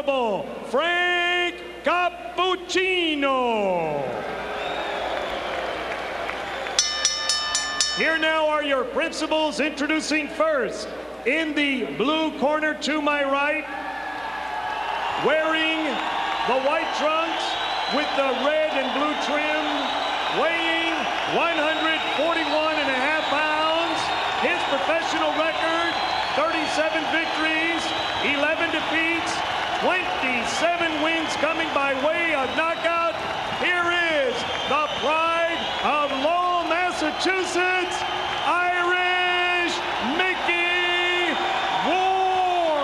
Frank Cappuccino. Here now are your principals, introducing first, in the blue corner to my right, wearing the white trunks with the red and blue trim, weighing 141.5 pounds. His professional record, 37 victories, 11 defeats, 27 wins coming by way of knockout. Here is the pride of Lowell, Massachusetts, Irish Mickey Ward.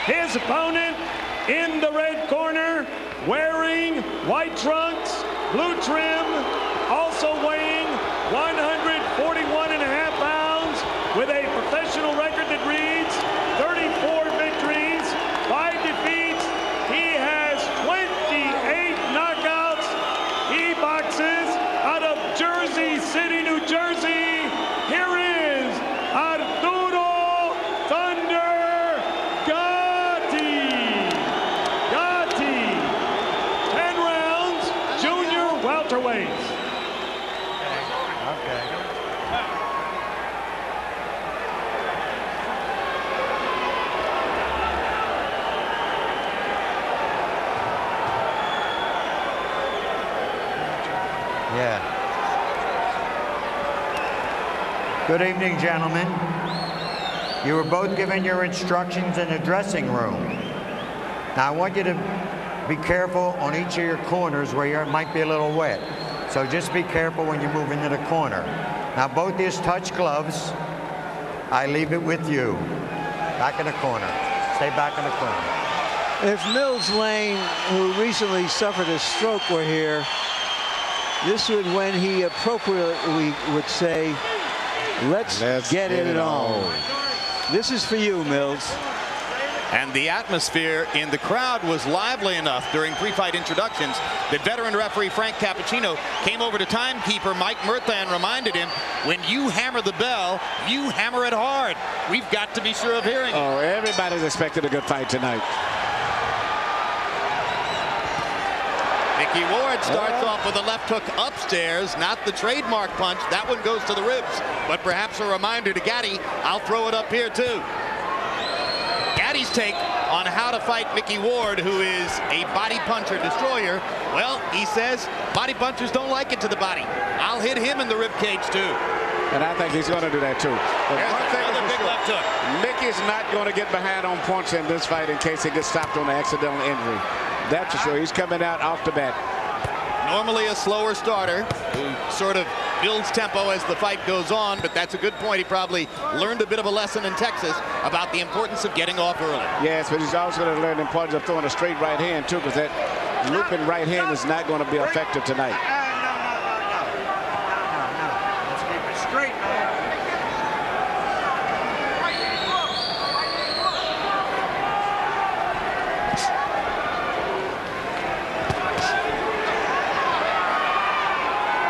His opponent in the red corner, wearing white trunks, blue trim, also weighing 141.5 pounds, with a professional record that reads 34 victories, 5 defeats. He has 28 knockouts. He boxes out of Jersey City, New Jersey. Here is Arturo Thunder Gatti. 10 rounds, junior welterweights. Okay. Yeah. Good evening, gentlemen. You were both given your instructions in the dressing room. Now, I want you to be careful on each of your corners where it might be a little wet. So just be careful when you move into the corner. Now, both these touch gloves. I leave it with you. Back in the corner. Stay back in the corner. If Mills Lane, who recently suffered a stroke, were here, this would when he appropriately would say, let's get it on. This is for you, Mills. And the atmosphere in the crowd was lively enough during pre-fight introductions that veteran referee Frank Cappuccino came over to timekeeper Mike Murtha and reminded him, when you hammer the bell, you hammer it hard. We've got to be sure of hearing it. Oh, everybody's expected a good fight tonight. Mickey Ward starts off with a left hook upstairs, not the trademark punch. That one goes to the ribs, but perhaps a reminder to Gatti, I'll throw it up here too. Gatti's take on how to fight Mickey Ward, who is a body puncher destroyer. Well, he says body punchers don't like it to the body. I'll hit him in the rib cage too. And I think he's going to do that too. But there's another big left hook. Mickey's not going to get behind on points in this fight in case he gets stopped on an accidental injury. That's for sure. He's coming out off the bat. Normally a slower starter who sort of builds tempo as the fight goes on, but that's a good point. He probably learned a bit of a lesson in Texas about the importance of getting off early. Yes, but he's also going to learn the importance of throwing a straight right hand too, because that looping right hand is not going to be effective tonight. No. Let's keep it straight, man.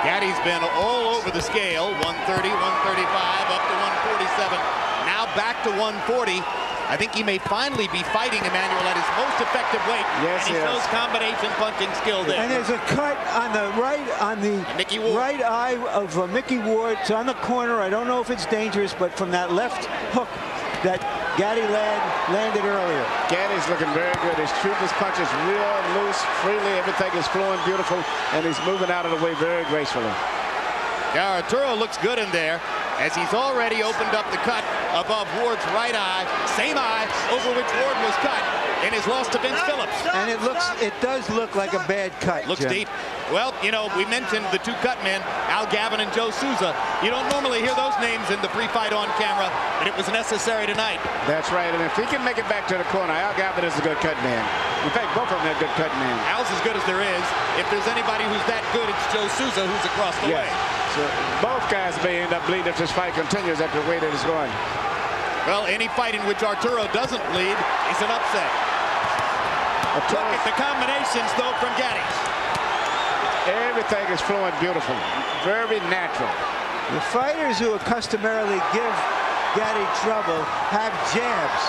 Gatti's been all over the scale, 130, 135, up to 147, now back to 140. I think he may finally be fighting Emmanuel at his most effective weight. Yes, and he shows combination punching skill there. And there's a cut on the right, on the right eye of Mickey Ward. It's on the corner. I don't know if it's dangerous, but from that left hook that Gatti landed earlier. Gatti's looking very good. He's shooting his punches real loose, freely. Everything is flowing beautiful, and he's moving out of the way very gracefully. Yeah, Arturo looks good in there, as he's already opened up the cut above Ward's right eye, same eye over which Ward was cut in his loss to Vince Phillips. And it does look like a bad cut. Looks Jim. deep. Well, you know, we mentioned the two cut men, Al Gavin and Joe Souza. You don't normally hear those names in the pre-fight on camera, but it was necessary tonight. That's right, and if he can make it back to the corner, Al Gavin is a good cut man. In fact, both of them are good cut men. Al's as good as there is. If there's anybody who's that good, it's Joe Souza, who's across the way. So both guys may end up bleeding if this fight continues at the way that it's going. Well, any fight in which Arturo doesn't bleed is an upset. Look at the combinations, though, from Gatti. Everything is flowing beautiful, very natural. The fighters who customarily give Gatti trouble have jabs.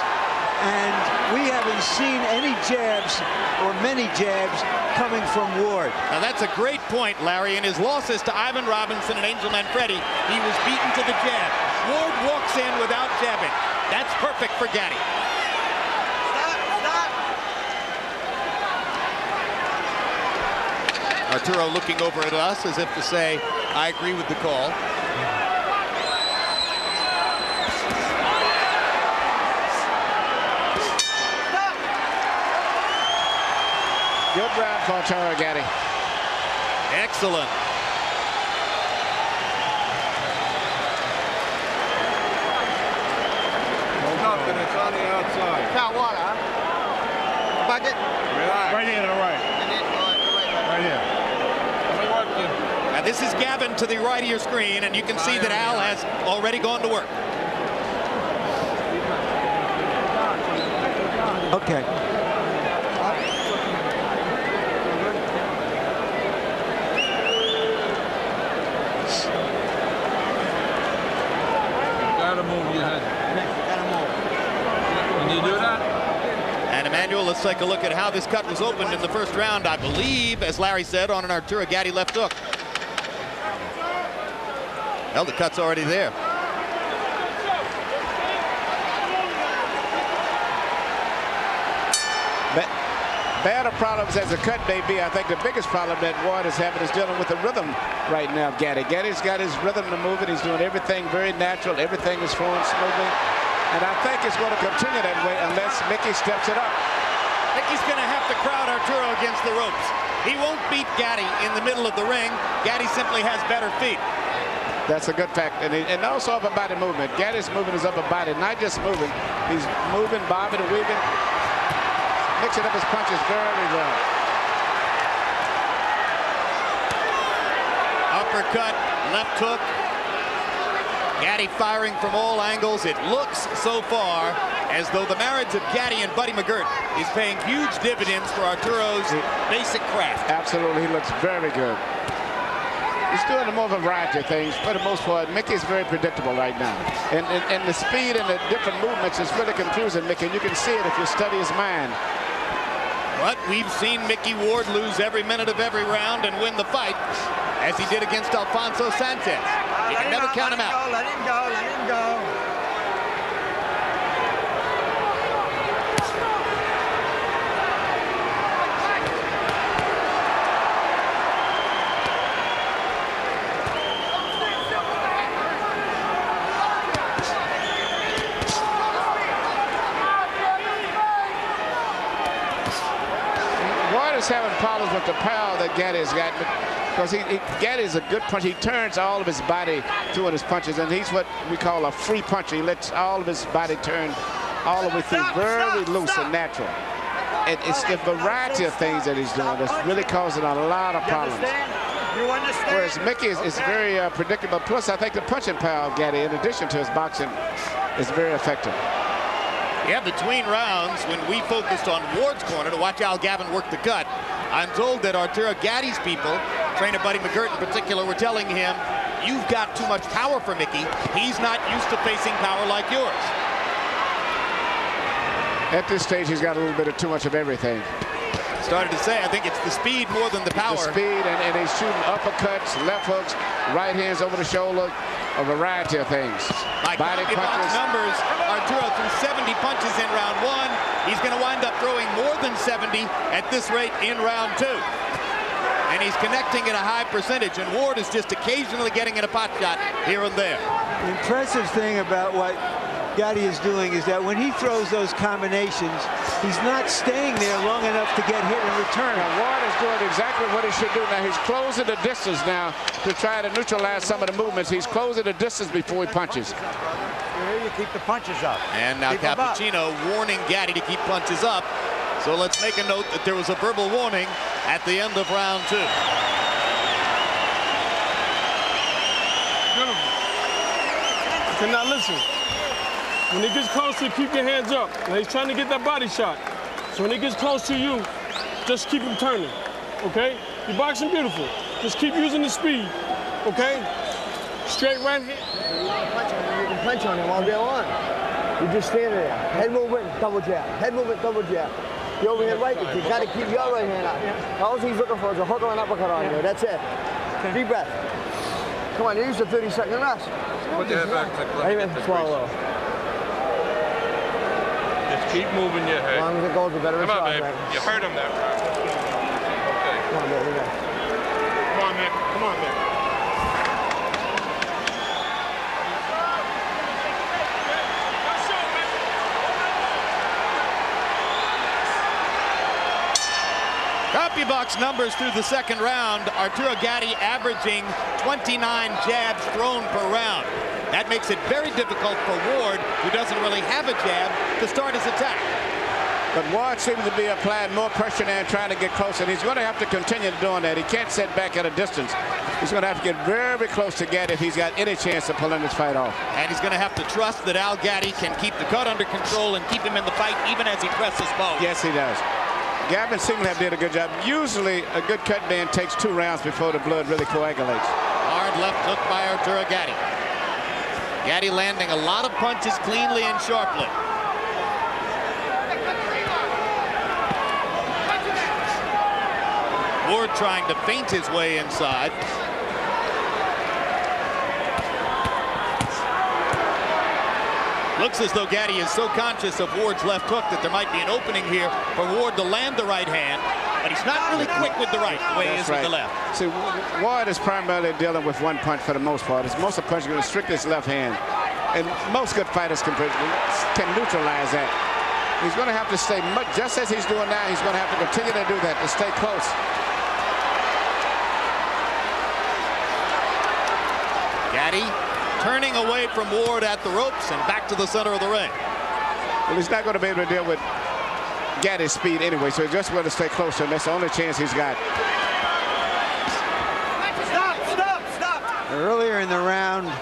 And we haven't seen any jabs or many jabs coming from Ward. Now that's a great point, Larry. In his losses to Ivan Robinson and Angel Manfredi, he was beaten to the jab. Ward walks in without jabbing. That's perfect for Gatti. Arturo looking over at us as if to say, I agree with the call. Good round for Arturo Gatti. Excellent. Nothing, it's on the outside. Got water, huh? Bucket? Relax. Right here to the right. Right here. Now this is Gavin to the right of your screen, and you can see that Al has already gone to work. Okay. Gotta move your head. Can you do that? And Emmanuel, let's take a look at how this cut was opened in the first round. I believe, as Larry said, on an Arturo Gatti left hook. Well, the cut's already there. Bad of problems as a cut may be, I think the biggest problem that Ward is having is dealing with the rhythm right now of Gatti. Gatti's got his rhythm to move it. He's doing everything very natural. Everything is flowing smoothly. And I think it's going to continue that way unless Mickey steps it up. Mickey's going to have to crowd Arturo against the ropes. He won't beat Gatti in the middle of the ring. Gatti simply has better feet. That's a good fact. And also upper body movement. Gatti's moving his upper body, not just moving. He's moving, bobbing, and weaving. Mixing up his punches very well. Uppercut, left hook. Gatti firing from all angles. It looks so far as though the marriage of Gatti and Buddy McGirt is paying huge dividends for Arturo's basic craft. Absolutely, he looks very good. He's doing a more variety of things. For the most part, Mickey's very predictable right now. And the speed and the different movements is really confusing Mickey. And you can see it if you study his mind. But we've seen Mickey Ward lose every minute of every round and win the fight, as he did against Alfonso Sanchez. You can never count him out. Let him go, let him go. Having problems with the power that Gatti's got, because Gatti's a good puncher. He turns all of his body through in his punches, and he's what we call a free puncher. He lets all of his body turn all the way through, very loose and natural. And it's the variety of things that he's doing that's really causing a lot of problems. You understand? Whereas Mickey is very predictable. Plus, I think the punching power of Gatti, in addition to his boxing, is very effective. Yeah, between rounds, when we focused on Ward's corner to watch Al Gavin work the cut, I'm told that Arturo Gatti's people, trainer Buddy McGirt in particular, were telling him, you've got too much power for Mickey. He's not used to facing power like yours. At this stage, he's got a little bit of too much of everything. Started to say, I think it's the speed more than the power. The speed, and he's shooting uppercuts, left hooks, right hands over the shoulder, a variety of things. By body punches. Numbers, Arturo threw 70 punches in round one. He's going to wind up throwing more than 70 at this rate in round two. And he's connecting at a high percentage, and Ward is just occasionally getting in a pot shot here and there. The impressive thing about what Gatti is doing is that when he throws those combinations, he's not staying there long enough to get hit in return. Now, Ward is doing exactly what he should do. Now, he's closing the distance now to try to neutralize some of the movements. He's closing the distance before he punches. Here you keep the punches up. And now Cappuccino warning Gatti to keep punches up. So let's make a note that there was a verbal warning at the end of round two. Okay, now listen. When it gets close to you, keep your hands up. Now he's trying to get that body shot. So when it gets close to you, just keep him turning, okay? You're boxing beautiful. Just keep using the speed, okay? Straight right hand. punch on him all day long. You just stand there. Head movement, double jab. Head movement, double jab. The overhand right, you got to keep your right hand out. All he's looking for is a hook or an uppercut on you. That's it. Deep breath. Come on, use the 30-second rest. Put your head back. Let me swallow. Just keep moving your head. As long as it goes, the better Come on, babe. right? You heard him there. Okay. Come on, baby. Come on, Nick. Come on, Nick. CompuBox numbers through the second round. Arturo Gatti averaging 29 jabs thrown per round. That makes it very difficult for Ward, who doesn't really have a jab, to start his attack. But Ward seems to be applying more pressure now and trying to get closer. And he's going to have to continue doing that. He can't sit back at a distance. He's going to have to get very close to Gatti if he's got any chance of pulling this fight off. And he's going to have to trust that Al Gatti can keep the cut under control and keep him in the fight even as he presses both. Yes, he does. Gavin seems to have did a good job. Usually a good cut man takes 2 rounds before the blood really coagulates. Hard left hook by Arturo Gatti. Gatti landing a lot of punches cleanly and sharply. Ward trying to feint his way inside. Looks as though Gatti is so conscious of Ward's left hook that there might be an opening here for Ward to land the right hand, but he's not really quick with the right the way he is with the left. See, Ward is primarily dealing with one punch for the most part. Most of the punches are going to restrict his left hand, and most good fighters can neutralize that. He's going to have to stay just as he's doing now. He's going to have to continue to do that to stay close. Gatti turning away from Ward at the ropes and back to the center of the ring. Well, he's not going to be able to deal with Gatti's speed anyway, so he's just going to stay closer, and that's the only chance he's got. Stop! Earlier in the round,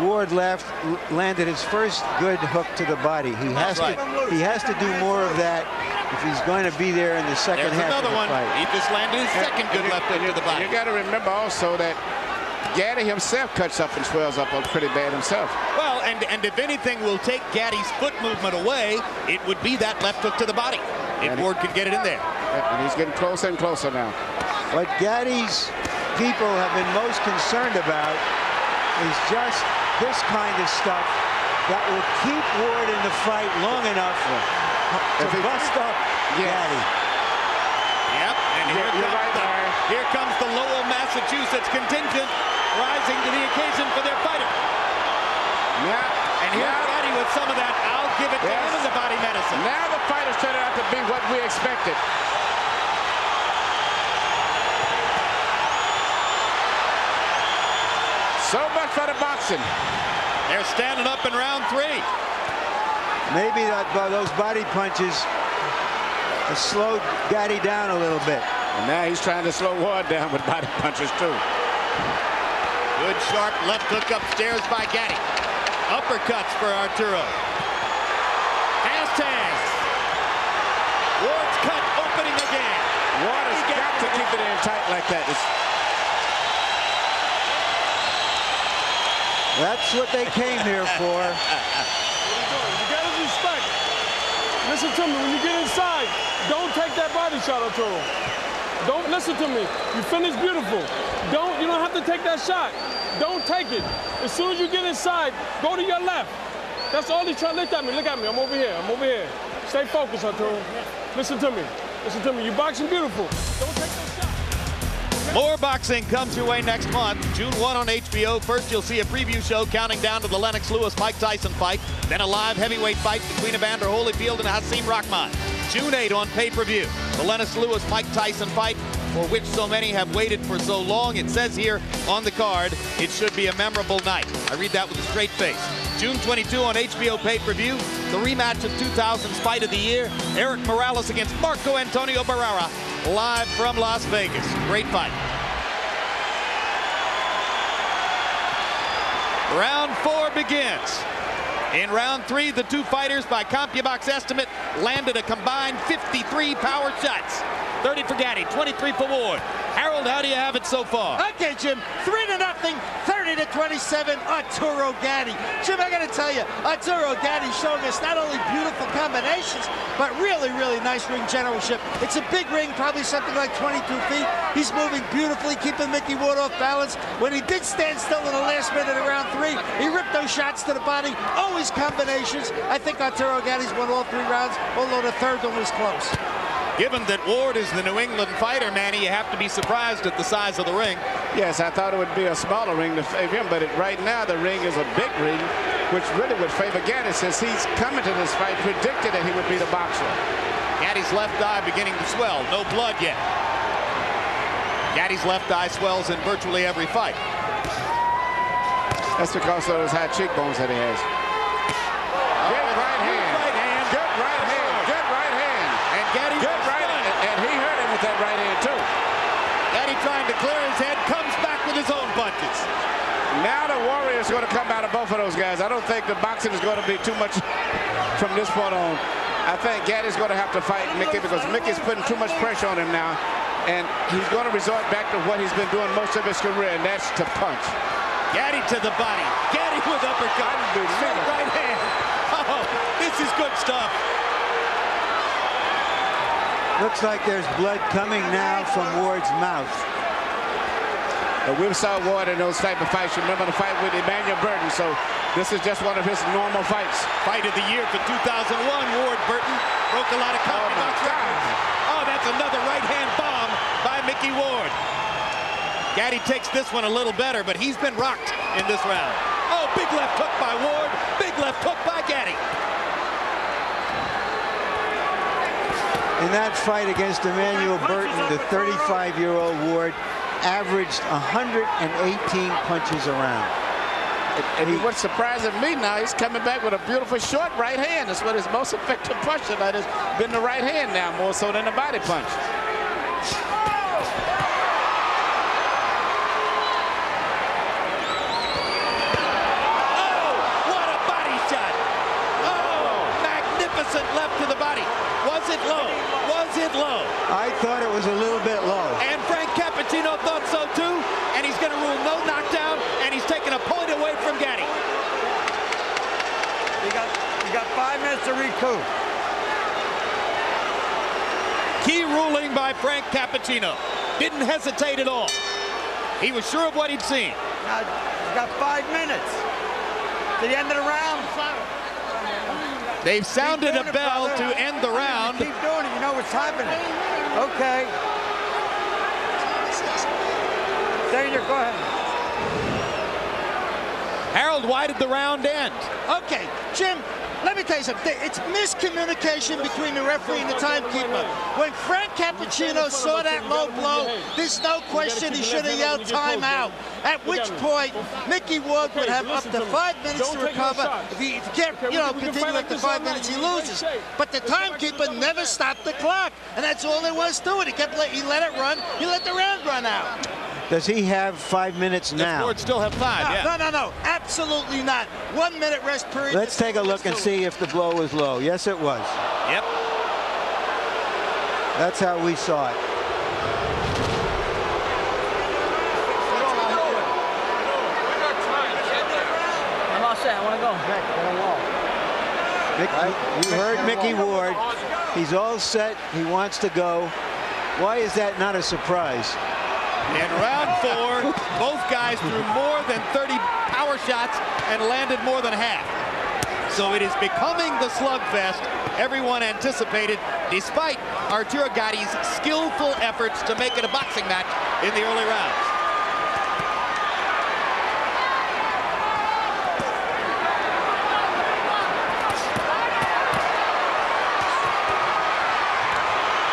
Ward landed his first good hook to the body. He has to do more of that if he's going to be there in the second half of the fight. He just landed his second good left hook to the body. You got to remember also that Gatti himself cuts up and swells up pretty bad himself. Well, and if anything will take Gatti's foot movement away, it would be that left hook to the body, if Ward could get it in there. And he's getting closer and closer now. What Gatti's people have been most concerned about is just this kind of stuff that will keep Ward in the fight long enough to bust up Gatti. Yep, and here comes the Lowell, Massachusetts contingent rising to the occasion for their fighter. Yeah. And here's Gatti with some of that I'll give it to him as a body medicine. Now the fight has turned out to be what we expected. So much for the boxing. They're standing up in round 3. Maybe those body punches have slowed Gatti down a little bit. And now he's trying to slow Ward down with body punches too. Good sharp left hook upstairs by Gatti. Uppercuts for Arturo. Fast hands. Ward's cut opening again. Ward has got to keep it in tight like that. That's what they came here for. You got to respect. Listen to me. When you get inside, don't take that body shot, Arturo. Don't listen to me. You finished beautiful. You don't have to take that shot. Don't take it. As soon as you get inside, go to your left. That's all he's trying to look at me. Look at me. I'm over here. I'm over here. Stay focused, Arturo. Listen to me. Listen to me. You're boxing beautiful. Don't take those shots. More boxing comes your way next month. June 1 on HBO. First, you'll see a preview show counting down to the Lennox Lewis-Mike Tyson fight. Then a live heavyweight fight between Evander Holyfield and Hasim Rahman. June 8 on pay-per-view. The Lennox Lewis-Mike Tyson fight, for which so many have waited for so long. It says here on the card, it should be a memorable night. I read that with a straight face. June 22 on HBO pay-per-view, the rematch of 2000's Fight of the Year, Eric Morales against Marco Antonio Barrera, live from Las Vegas. Great fight. Round 4 begins. In round 3, the two fighters, by CompuBox estimate, landed a combined 53 power shots. 30 for Gatti, 23 for Ward. Harold, how do you have it so far? Okay, Jim, 3-0, 30 30-27, Arturo Gatti. Jim, I got to tell you, Arturo Gatti showing us not only beautiful combinations, but really, really nice ring generalship. It's a big ring, probably something like 22 feet. He's moving beautifully, keeping Mickey Ward off balance. When he did stand still in the last minute of round 3, he ripped those shots to the body. Always combinations. I think Arturo Gatti's won all 3 rounds, although the third one was close. Given that Ward is the New England fighter, Manny, you have to be surprised at the size of the ring. Yes, I thought it would be a smaller ring to favor him, but right now the ring is a big ring, which really would favor Gatti, since he's coming to this fight predicted that he would be the boxer. Gatti's left eye beginning to swell. No blood yet. Gatti's left eye swells in virtually every fight. That's because of those high cheekbones that he has. Good right hand. Good right hand. Good right hand. And Gatti good right hand. And he hurt him with that right hand too. Gatti trying to clear his head, comes back with his own punches. Now the Warrior's going to come out of both of those guys. I don't think the boxing is going to be too much from this point on. I think Gatti's going to have to fight Mickey, because Mickey's putting too much pressure on him now. And he's going to resort back to what he's been doing most of his career, and that's to punch. Gatti to the body. Gatti with uppercut. Straight right hand. Oh, this is good stuff. Looks like there's blood coming now from Ward's mouth. We saw Ward in those type of fights. Remember the fight with Emmanuel Burton, so this is just one of his normal fights. Fight of the year for 2001, Ward Burton broke a lot of box records. Oh, that's another right-hand bomb by Mickey Ward. Gatti takes this one a little better, but he's been rocked in this round. Oh, big left hook by Ward, big left hook by Gatti. In that fight against Emmanuel Burton, the 35-year-old Ward averaged 118 punches around. And what's surprising me now, he's coming back with a beautiful short right hand. That's what his most effective punch tonight has been, the right hand now, more so than the body punch. Oh, what a body shot. Oh, magnificent left to the body. Was it low? Was it low? I thought it was a little bit low. And Frank Cappuccino thought so too, and he's going to rule no knockdown, and he's taking a point away from Gatti. You got 5 minutes to recoup. Key ruling by Frank Cappuccino. Didn't hesitate at all. He was sure of what he'd seen. Now, you got 5 minutes to the end of the round. They've sounded a bell to end the round. Keep doing it. You know what's happening. Okay. Senior, go ahead. Harold, why did the round end? Okay, Jim, let me tell you something. It's miscommunication between the referee and the timekeeper. When Frank Cappuccino saw that low blow, there's no question he should have yelled timeout. At which point, Mickey Ward would have up to 5 minutes to recover. If he can't, continue after 5 minutes, he loses. But the timekeeper never stopped the clock, and that's all there was to it. He let it run. He let the round run out. Does he have 5 minutes now? Ward still have 5, yeah. No, absolutely not. 1 minute rest period. Let's take a look and see if the blow was low. Yes, it was. Yep. That's how we saw it. I'm all set. I want to go. You heard Mickey Ward. He's all set. He wants to go. Why is that not a surprise? In round 4, both guys threw more than 30 power shots and landed more than half. So it is becoming the slugfest everyone anticipated, despite Arturo Gatti's skillful efforts to make it a boxing match in the early rounds.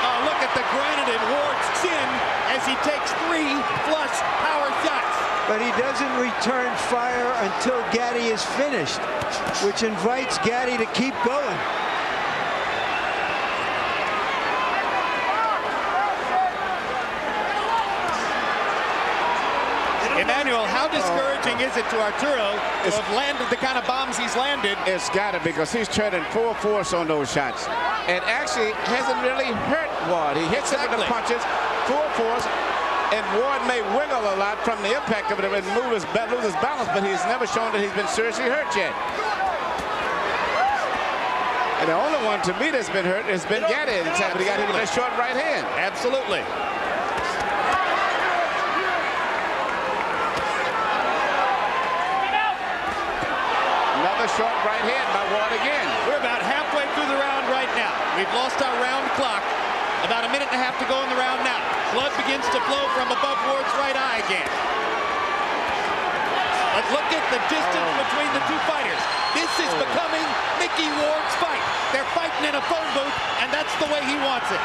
Oh, look at the granite in Ward's chin as he takes 3 flush power shots. But he doesn't return fire until Gatti is finished, which invites Gatti to keep going. Emmanuel, how discouraging is it to Arturo to have landed the kind of bombs he's landed? It's got to, because he's turning full force on those shots. And actually hasn't really hurt Ward. He hits him with the punches, full force, And Ward may wiggle a lot from the impact of it and lose his balance, but he's never shown that he's been seriously hurt yet. And the only one to me that's been hurt has been Gatti. But he got hit with that short right hand. Absolutely. Another short right hand by Ward again. We're about halfway through the round right now. We've lost our round clock. About a minute and a half to go in the round now. Blood begins to flow from above Ward's right eye again. But look at the distance between the two fighters. This is becoming Mickey Ward's fight. They're fighting in a phone booth, and that's the way he wants it.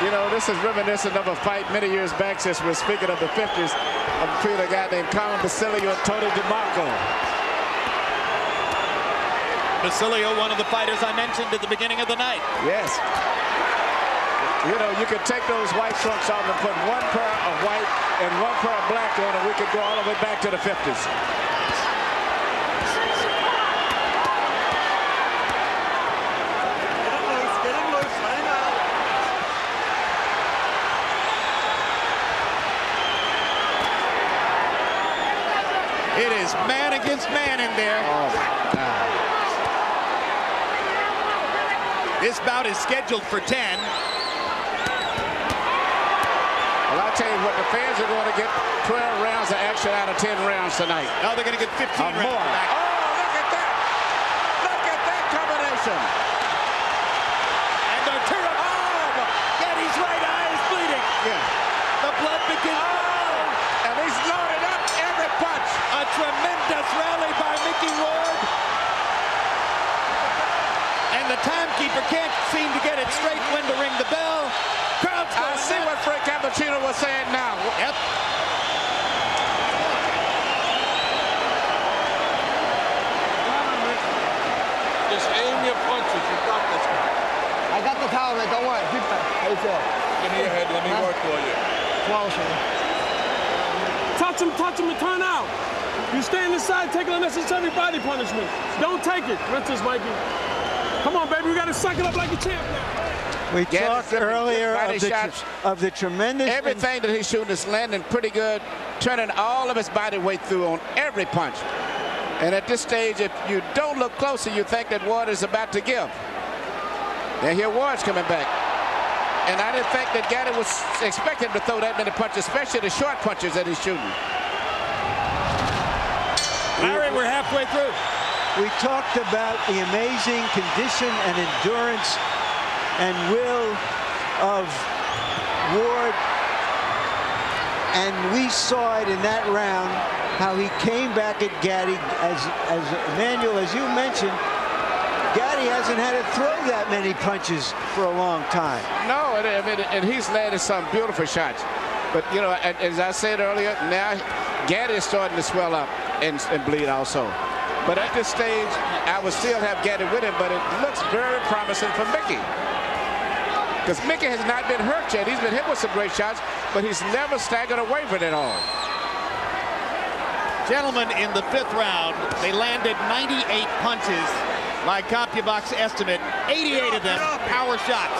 You know, this is reminiscent of a fight many years back, since we're speaking of the 50s, between a guy named Colin Basilio and Tony DeMarco. Basilio, one of the fighters I mentioned at the beginning of the night. Yes. You know, you could take those white trunks off and put one pair of white and one pair of black on, and we could go all the way back to the 50s. It is man against man in there. Oh, my God. This bout is scheduled for 10. Well, I'll tell you what, the fans are going to get 12 rounds of action out of 10 rounds tonight. Now they're going to get 15 rounds more. back. Oh, look at that. Look at that combination. And Arturo. Oh, Gatti's right eye is bleeding. Yeah. The blood begins. Oh, and he's loaded up every punch. A tremendous rally by Mickey Ward. And the timekeeper can't seem to get it straight when to ring the bell. Crowd's going I see what Frank Cappuccino was saying now. Yep. Just aim your punches. You got this. I got the towel, man. Don't worry. Keep that. How you feel? Give me your head. Let me work for you. Close, man. Touch him and turn out. You stand inside, take unnecessary body punishment. Don't take it. Princess Mikey. Come on, baby. We got to suck it up like a champ now. We talked earlier of the tremendous... Everything that he's shooting is landing pretty good, turning all of his body weight through on every punch. And at this stage, if you don't look closer, you think that Ward is about to give. Now here Ward's coming back. And I didn't think that Gatti was expecting to throw that many punches, especially the short punches that he's shooting. Larry, we're halfway through. We talked about the amazing condition and endurance and will of Ward, and we saw it in that round, how he came back at Gatti. As Emmanuel, as you mentioned, Gatti hasn't had to throw that many punches for a long time. No, and he's landed some beautiful shots. But, you know, as I said earlier, now Gatti is starting to swell up and bleed also. But at this stage, I would still have Gatti with him, but it looks very promising for Mickey. Because Mickey has not been hurt yet. He's been hit with some great shots, but he's never staggered or wavered at all. Gentlemen, in the 5th round, they landed 98 punches by CompuBox estimate. 88 of them power shots,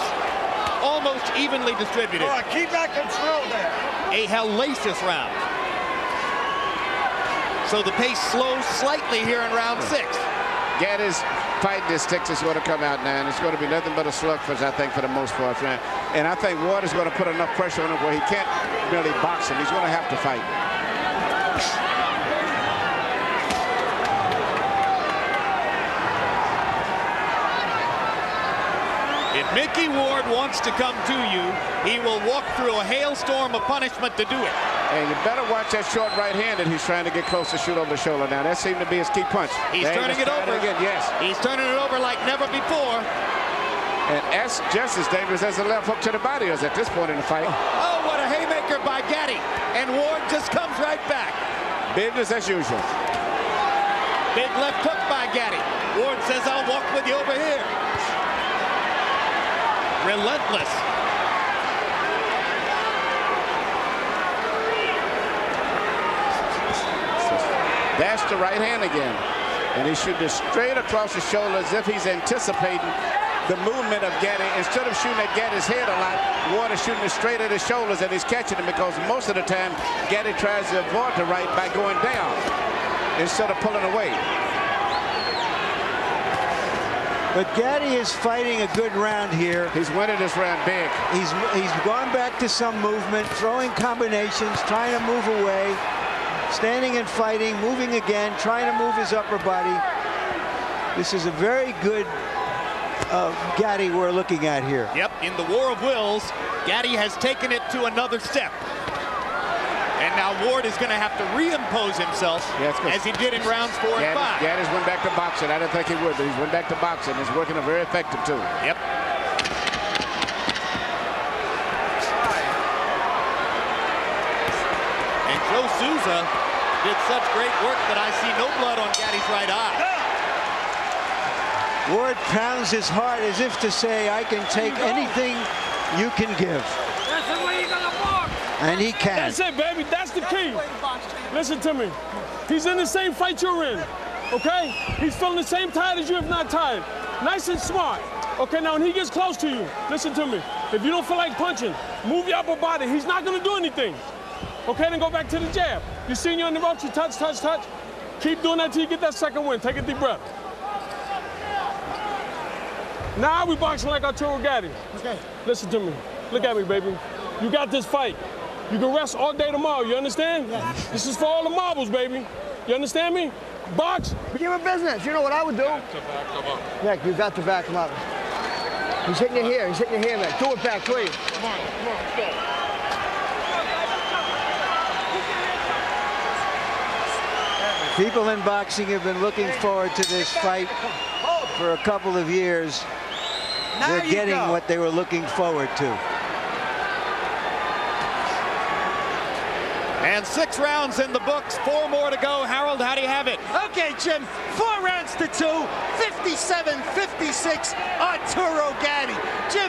almost evenly distributed. All right, keep that control there. A hellacious round. So the pace slows slightly here in round 6. Gatti's fighting his sticks is going to come out now, and it's going to be nothing but a slugfest, I think, for the most part. And I think Ward is going to put enough pressure on him where he can't really box him. He's going to have to fight. If Mickey Ward wants to come to you, he will walk through a hailstorm of punishment to do it. And you better watch that short right hand that he's trying to get close to shoot over the shoulder. Now, that seemed to be his key punch. He's turning it over. Again, yes. He's turning it over like never before. And that's just as dangerous as the left hook to the body is at this point in the fight. Oh, what a haymaker by Gatti. And Ward just comes right back. Business as usual. Big left hook by Gatti. Ward says, I'll walk with you over here. Relentless. That's the right hand again. And he's shooting straight across the shoulder as if he's anticipating the movement of Gatti. Instead of shooting at Gatti's head a lot, Ward is shooting it straight at his shoulders, and he's catching him because most of the time Gatti tries to avoid the right by going down instead of pulling away. But Gatti is fighting a good round here. He's winning this round big. He's gone back to some movement, throwing combinations, trying to move away, standing and fighting, moving again, trying to move his upper body. This is a very good Gatti we're looking at here. Yep, in the war of wills, Gatti has taken it to another step. And now Ward is going to have to reimpose himself as he did in rounds 4 and 5. Gatti's went back to boxing. I didn't think he would, but he's went back to boxing. He's working very effective, too. Yep. And Joe Souza did such great work that I see no blood on Gatti's right eye. Ward pounds his heart as if to say, I can take anything you can give. That's the way you're gonna box. And he can. That's it, baby. That's the key. Listen to me. He's in the same fight you're in, okay? He's feeling the same tired as you, if not tired. Nice and smart. Okay, now when he gets close to you, listen to me. If you don't feel like punching, move your upper body. He's not gonna do anything. Okay, then go back to the jab. You seen you on the ropes, you touch, touch, touch. Keep doing that till you get that second win. Take a deep breath. Now we boxing like Arturo Gatti. Okay. Listen to me. Look at me, baby. You got this fight. You can rest all day tomorrow, you understand? Yes. This is for all the marbles, baby. You understand me? Box. Give him business. You know what I would do? Nick, you got to back him up. He's hitting you here. He's hitting you here, Nick. Do it back, please. Come on, let's go. People in boxing have been looking forward to this fight for a couple of years. They're getting what they were looking forward to. And 6 rounds in the books, 4 more to go. Harold, how do you have it? Okay, Jim, 4 rounds to 2, 57-56, Arturo Gatti. Jim,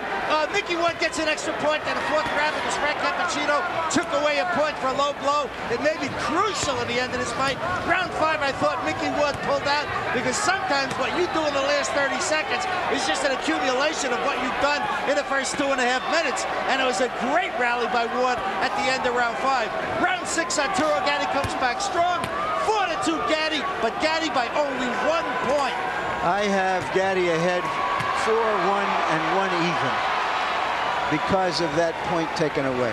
Mickey Ward gets an extra point in the 4th round because Frank Cappuccino took away a point for a low blow. It may be crucial at the end of this fight. Round 5, I thought Mickey Ward pulled out because sometimes what you do in the last 30 seconds is just an accumulation of what you've done in the first 2.5 minutes. And it was a great rally by Ward at the end of round 5. Round 6, Arturo Gatti comes back strong. 4-2 Gatti, but Gatti by only 1 point. I have Gatti ahead 4-1 and 1 even because of that point taken away.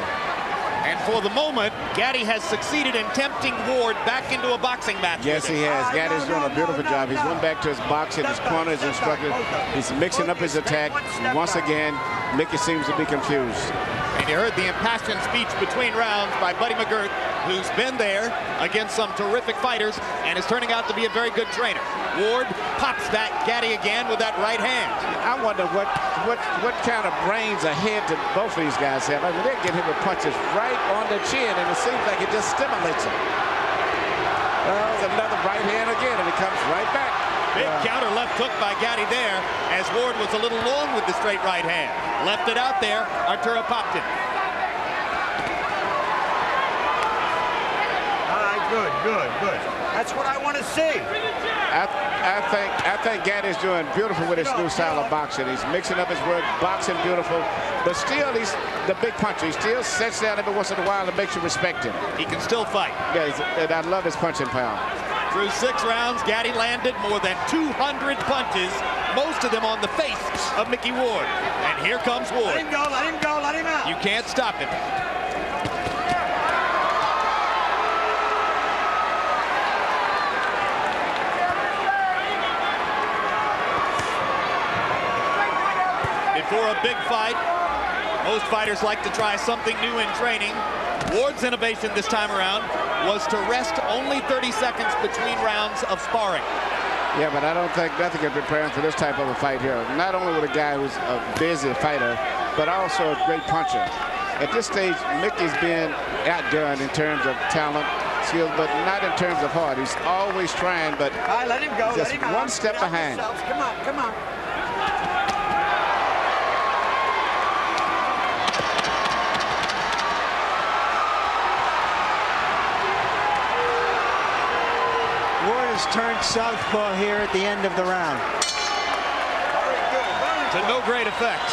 And for the moment, Gatti has succeeded in tempting Ward back into a boxing match. Yes, he has. Gatti's doing a beautiful job. He's went back to his boxing, his corner, his instructor. He's mixing up his attack. Once again, Mickey seems to be confused. And you heard the impassioned speech between rounds by Buddy McGirt, who's been there against some terrific fighters and is turning out to be a very good trainer. Ward pops that Gatti again with that right hand. I wonder what kind of brains ahead to both of these guys have. I mean, they're getting him with punches right on the chin, and it seems like it just stimulates him. There's another right hand again, and it comes right back. Big counter left hook by Gatti there, as Ward was a little long with the straight right hand. Left it out there, Arturo popped it. All right, good. That's what I want to see. I think Gatti's doing beautiful with his new style of boxing. He's mixing up his work, boxing beautiful, but still he's the big puncher. He still sits down every once in a while and makes you respect him. He can still fight. Yeah, and I love his punching power. Through 6 rounds, Gatti landed more than 200 punches, most of them on the face of Mickey Ward. And here comes Ward. Let him go, let him out. You can't stop him. Before a big fight, most fighters like to try something new in training. Ward's innovation this time around was to rest only 30 seconds between rounds of sparring. Yeah, but I don't think nothing can prepare him for this type of a fight here. Not only with a guy who's a busy fighter, but also a great puncher. At this stage, Mickey's been outdone in terms of talent, skills, but not in terms of heart. He's always trying, but let him go. just one step behind. Come on. Ward has turned southpaw here at the end of the round. to no great effect.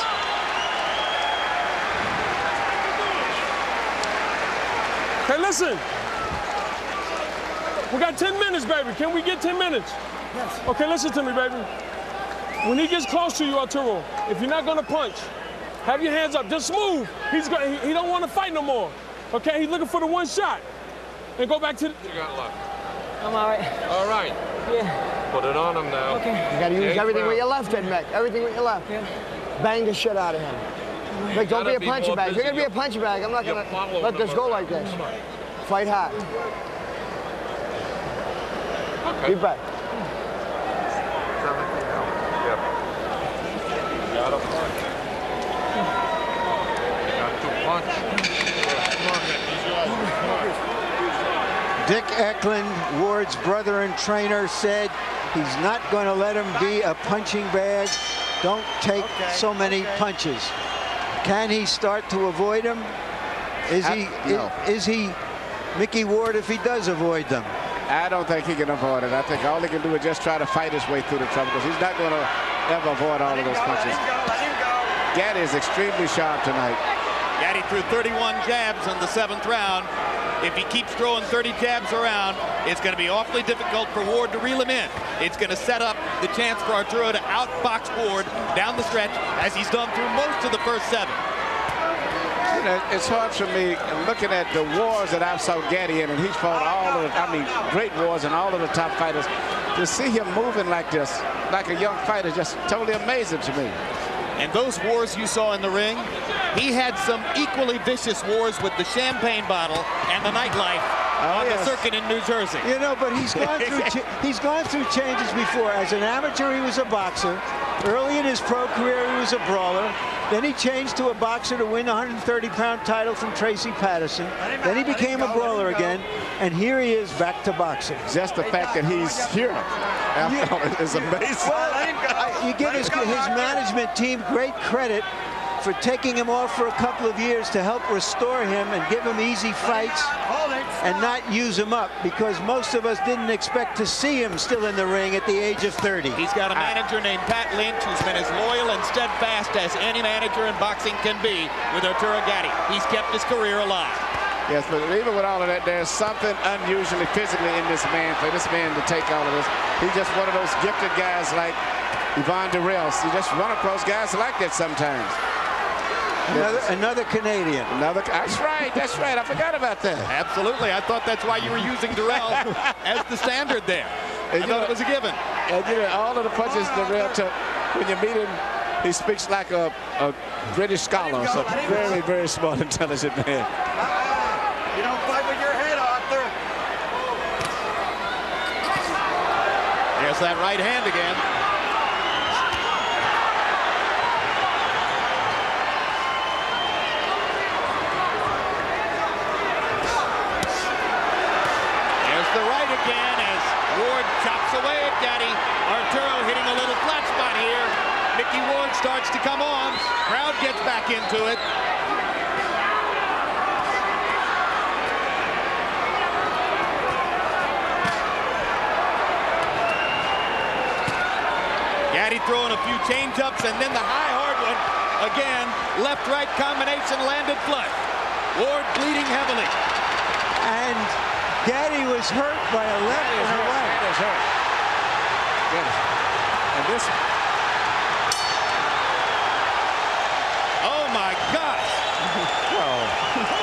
Hey, listen. We got 10 minutes, baby. Can we get 10 minutes? Yes. Okay, listen to me, baby. When he gets close to you, Arturo, if you're not gonna punch, have your hands up. Just move. He don't want to fight no more. Okay, he's looking for the one shot. And go back to the... You got luck. I'm all right. All right. Yeah. Put it on him now. Okay. You gotta use everything with your left, then, Mick. Everything with your left. Yeah. Bang the shit out of him. Mick, don't be a punching bag. If you're gonna be a punching bag, I'm not gonna let this go like this. Fight hard. Okay. Deep breath. Got a punch. Got to punch. Dick Eklund, Ward's brother and trainer, said he's not going to let him be a punching bag. Don't take so many punches. Can he start to avoid them? Is he Mickey Ward if he does avoid them? I don't think he can avoid it. I think all he can do is just try to fight his way through the trouble, because he's not going to ever avoid all of those punches. Gatti is extremely sharp tonight. Gatti threw 31 jabs in the 7th round. If he keeps throwing 30 jabs around, it's going to be awfully difficult for Ward to reel him in. It's going to set up the chance for Arturo to outbox Ward down the stretch, as he's done through most of the first 7. You know, it's hard for me looking at the wars that I saw Gatti in, and he's fought all of great wars and all of the top fighters. To see him moving like this, like a young fighter, just totally amazing to me. And those wars you saw in the ring, he had some equally vicious wars with the champagne bottle and the nightlife on the circuit in New Jersey. You know, but he's gone through changes before. As an amateur, he was a boxer. Early in his pro career, he was a brawler. Then he changed to a boxer to win a 130-pound title from Tracy Patterson. Then he became a brawler again, and here he is back to boxing. Just the fact that he's here is amazing. Well, you give his management team great credit for taking him off for a couple of years to help restore him and give him easy fights and not use him up, because most of us didn't expect to see him still in the ring at the age of 30. He's got a manager named Pat Lynch who's been as loyal and steadfast as any manager in boxing can be with Arturo Gatti. He's kept his career alive. Yes, but even with all of that, there's something unusually physically in this man, for this man to take all of this. He's just one of those gifted guys like Yvonne Durrell. You just run across guys like that sometimes. Another Canadian. That's right. I forgot about that. Absolutely. I thought that's why you were using Durrell as the standard there. I thought it was a given. And you know, all of the punches Durrell took, when you meet him, he speaks like a British scholar. So very, very smart, intelligent man. You don't fight with your head, Arthur. There's that right hand again. The right again as Ward chops away at Gatti. Arturo hitting a little flat spot here. Mickey Ward starts to come on. Crowd gets back into it. Gatti throwing a few change-ups, and then the high hard one. Again, left-right combination landed flush. Ward bleeding heavily. And Gatti was hurt by a left and a right. That is hurt. And this. Oh my gosh.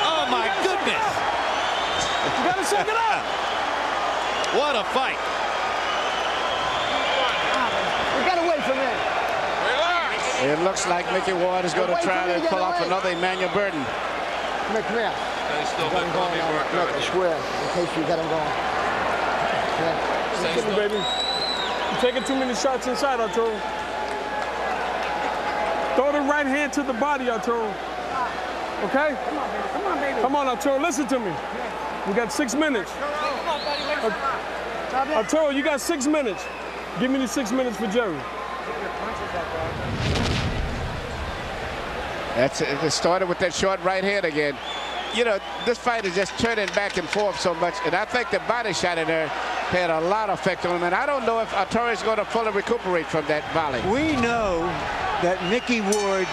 Oh my goodness. You gotta shake it up. What a fight. We gotta wait for that. Relax. It looks like Mickey Ward is going to try to pull off another Emmanuel Burton. Come here. They still Got him going. Look, I swear, in case you got him going. Yeah. Listen to me, baby. You're taking too many shots inside, Arturo. Throw the right hand to the body, Arturo. Okay? Come on, baby. Come on, baby. Come on, Arturo. Listen to me. We got 6 minutes. Come on, buddy. Arturo, you got 6 minutes. Give me the 6 minutes for Jerry. That's it. It started with that short right hand again. You know, this fight is just turning back and forth so much, and I think the body shot in there had a lot of effect on him, and I don't know if Arturo is going to fully recuperate from that volley. We know that Mickey Ward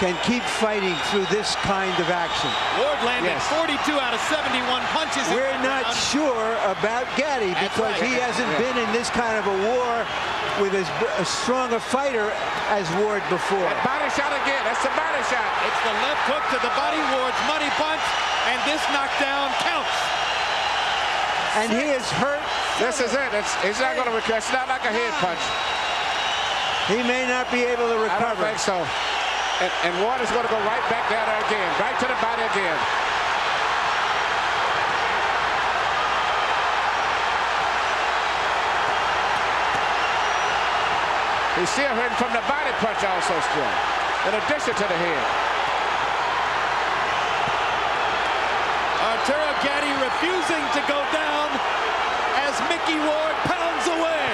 can keep fighting through this kind of action. Ward landed 42 out of 71 punches. We're not sure about Gatti because he hasn't been in this kind of a war with as strong a fighter as Ward before. That body shot again. That's the body shot. It's the left hook to the body, Ward's money punch, and this knockdown counts. And he is hurt. This is it. He's not going to recover. It's not like a head punch. He may not be able to recover. I don't think so. And Ward is going to go right back down there again. Right to the body again. He's still hurting from the body punch also still, in addition to the head. Arturo Gatti refusing to go down as Mickey Ward pounds away.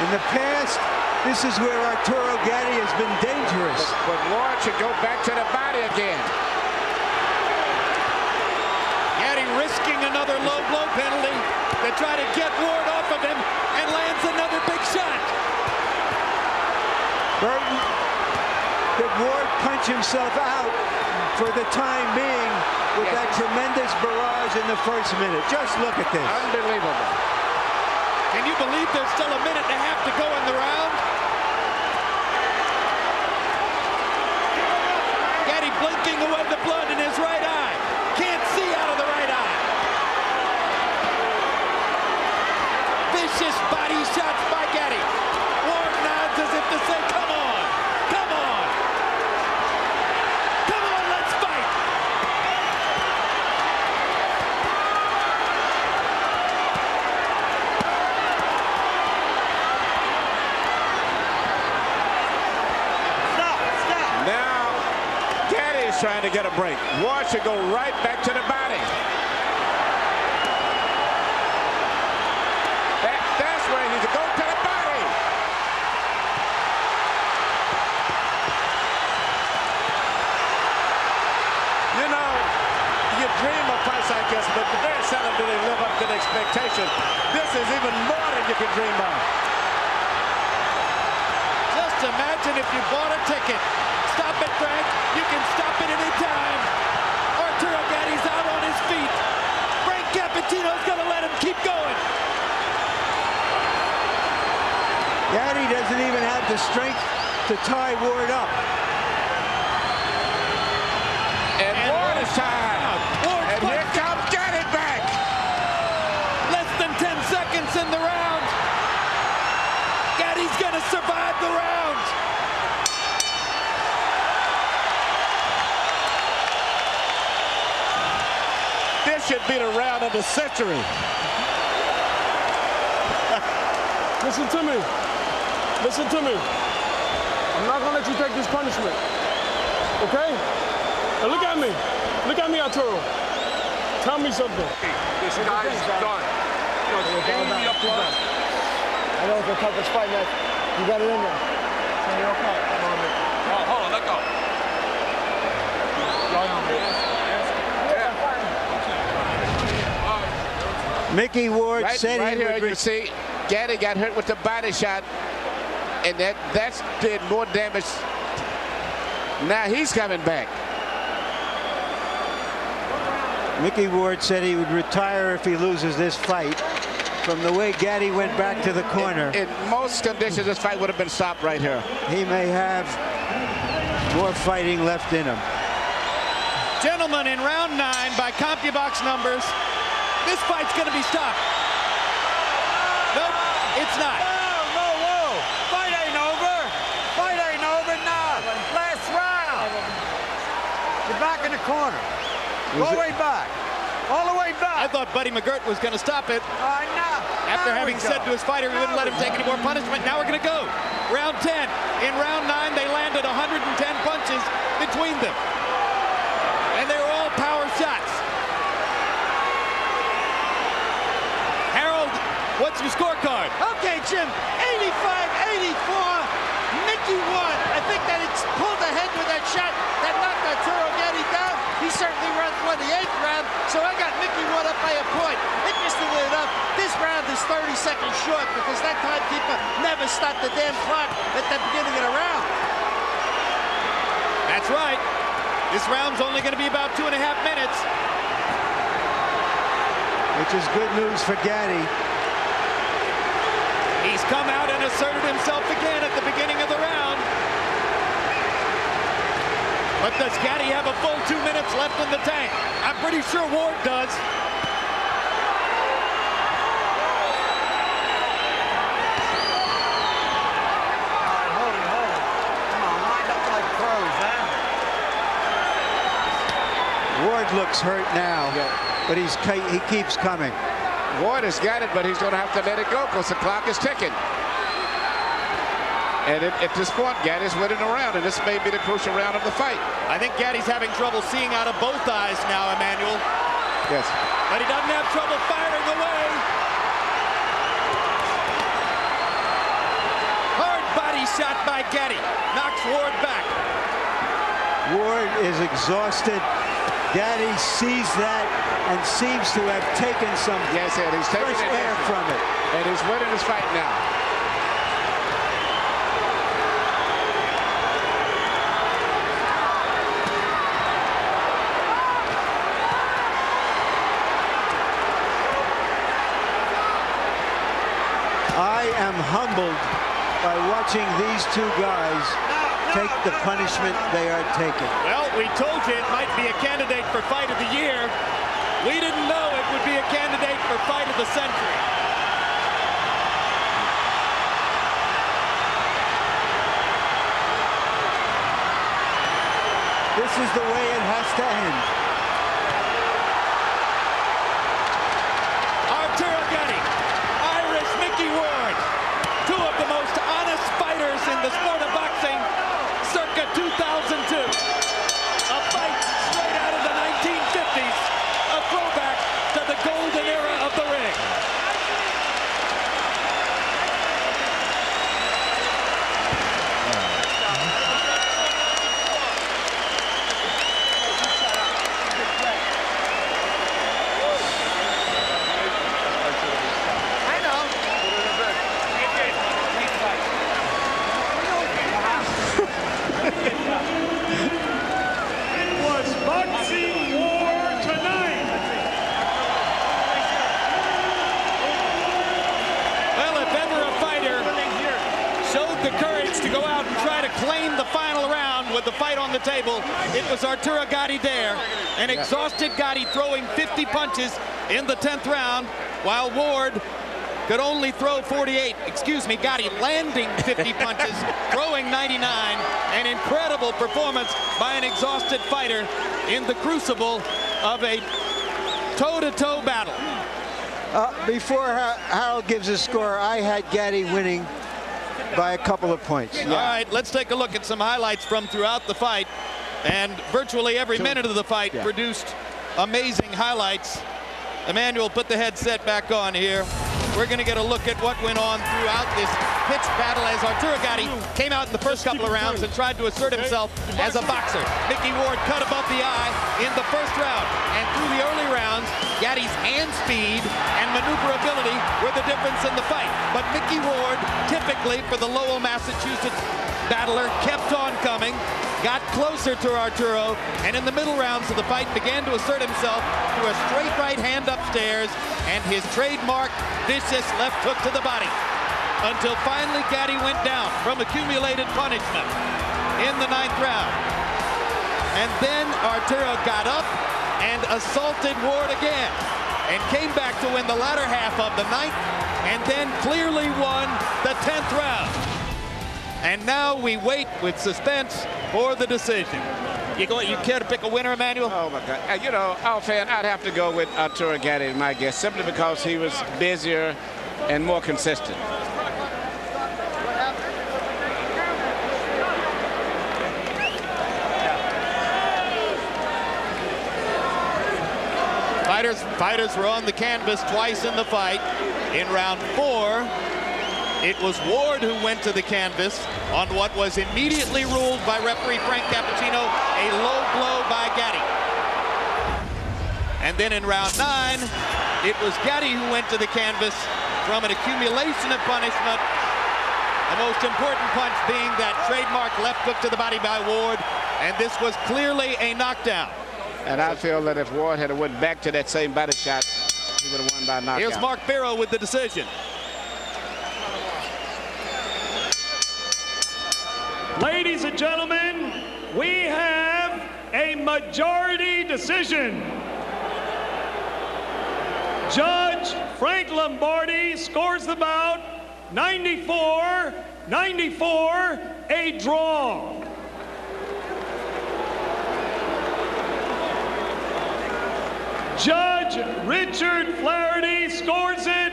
In the past, this is where Arturo Gatti has been dangerous. But Ward should go back to the body again. Gatti risking another low blow penalty to try to get Ward off of him, and lands another big shot. Burton, did Ward punch himself out for the time being with that tremendous barrage in the first minute? Just look at this. Unbelievable. Can you believe there's still a minute and a half to go in the round? Gatti blinking away the blood in his right eye. Can't see out of the right eye. Vicious body shots by Gatti. Ward nods as if to say, come on, come on. Come on, let's fight. Trying to get a break. Ward should go right back to the body. That's where he needs to go, to the body. You know, you dream of fights like this, but very seldom do they live up to the expectation. This is even more than you could dream of. Just imagine if you bought a ticket. Stop it, Frank. You can stop it any time. Arturo Gatti's out on his feet. Frank Cappuccino's going to let him keep going. Gatti doesn't even have the strength to tie Ward up. And Ward is tied. And here comes Gatti back. Less than 10 seconds in the round. Gatti's going to survive the round. This should be the round of the century. Listen to me. Listen to me. I'm not going to let you take this punishment. Okay? Now look at me. Look at me, Arturo. Tell me something. This guy's done. I know it's the toughest fight, man. You got it in there. Hold on, let go. Mickey Ward said right he here, would you see, Gatti got hurt with the body shot, and that did more damage. Now he's coming back. Mickey Ward said he would retire if he loses this fight. From the way Gatti went back to the corner. In most conditions, this fight would have been stopped right here. He may have more fighting left in him. Gentlemen, in round 9, by CompuBox numbers, this fight's going to be stopped. Nope, it's not. Whoa. Fight ain't over. Fight ain't over now. Last round. You're back in the corner. Go way back. All the way back. I thought Buddy McGirt was going to stop it. No. After having said to his fighter he wouldn't let him take any more punishment, now we're going to go. Round 10. In round 9, they landed 110 punches between them. And they were all power shots. Harold, what's your scorecard? Okay, Jim, 85-84. Mickey won. I think that it's pulled ahead with that shot that knocked Arturo Gatti down. He certainly won the 8th round, so I got Mickey Ward up by a point. Interestingly enough, enough. This round is 30 seconds short because that timekeeper never stopped the damn clock at the beginning of the round. That's right. This round's only going to be about 2.5 minutes. Which is good news for Gatti. He's come out and asserted himself again at the beginning of the round. But does Gatti have a full 2 minutes left in the tank? I'm pretty sure Ward does. Ward looks hurt now, but he keeps coming. Ward has got it, but he's going to have to let it go because the clock is ticking. And at this point, Gatti's winning the round, and this may be the crucial round of the fight. I think Gatti's having trouble seeing out of both eyes now, Emmanuel. Yes. But he doesn't have trouble firing away. Hard body shot by Gatti. Knocks Ward back. Ward is exhausted. Gatti sees that and seems to have taken some he's taking fresh air from it. And he's winning his fight now. I am humbled by watching these two guys take the punishment they are taking. Well, we told you it might be a candidate for fight of the year. We didn't know it would be a candidate for fight of the century. This is the way it has to end. Arturo Gatti, Irish Mickey Ward, two of the most honest fighters in the sport of boxing, circa 2002. A fight straight out of the 1950s, a throwback to the golden era of the ring. With the fight on the table, it was Arturo Gatti there, an exhausted Gatti throwing 50 punches in the 10th round, while Ward could only throw 48. Excuse me, Gatti landing 50 punches, throwing 99. An incredible performance by an exhausted fighter in the crucible of a toe-to-toe battle. Before Harold gives a score, I had Gatti winning by a couple of points. All right, let's take a look at some highlights from throughout the fight. And virtually every minute of the fight produced amazing highlights. Emmanuel, put the headset back on here. We're going to get a look at what went on throughout this pitched battle as Arturo Gatti came out in the first couple of rounds and tried to assert himself as a boxer. Mickey Ward cut above the eye in the first round. And through the early rounds, Gatti's hand speed and maneuverability were the difference in the fight. But Mickey Ward, typically for the Lowell, Massachusetts battler, kept on coming, got closer to Arturo, and in the middle rounds of the fight began to assert himself through a straight right hand upstairs and his trademark vicious left hook to the body, until finally Gatti went down from accumulated punishment in the 9th round. And then Arturo got up and assaulted Ward again and came back to win the latter half of the 9th and then clearly won the 10th round. And now we wait with suspense for the decision. You care to pick a winner, Emmanuel? Oh, my God. You know, offhand, I'd have to go with Arturo Gatti, my guess, simply because he was busier and more consistent. Fighters were on the canvas twice in the fight. In round 4, it was Ward who went to the canvas on what was immediately ruled by referee Frank Cappuccino a low blow by Gatti. And then in round 9, It was Gatti who went to the canvas from an accumulation of punishment. The most important punch being that trademark left hook to the body by Ward, and this was clearly a knockdown. And I feel that if Ward had went back to that same body shot, he would have won by knockout. Here's Mark Barrow with the decision. Ladies and gentlemen, we have a majority decision. Judge Frank Lombardi scores the bout 94-94, a draw. Judge Richard Flaherty scores it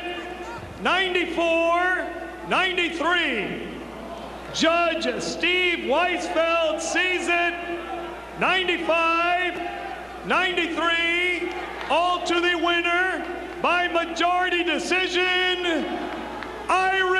94-93. Judge Steve Weisfeld sees it 95-93. All to the winner by majority decision, Arturo.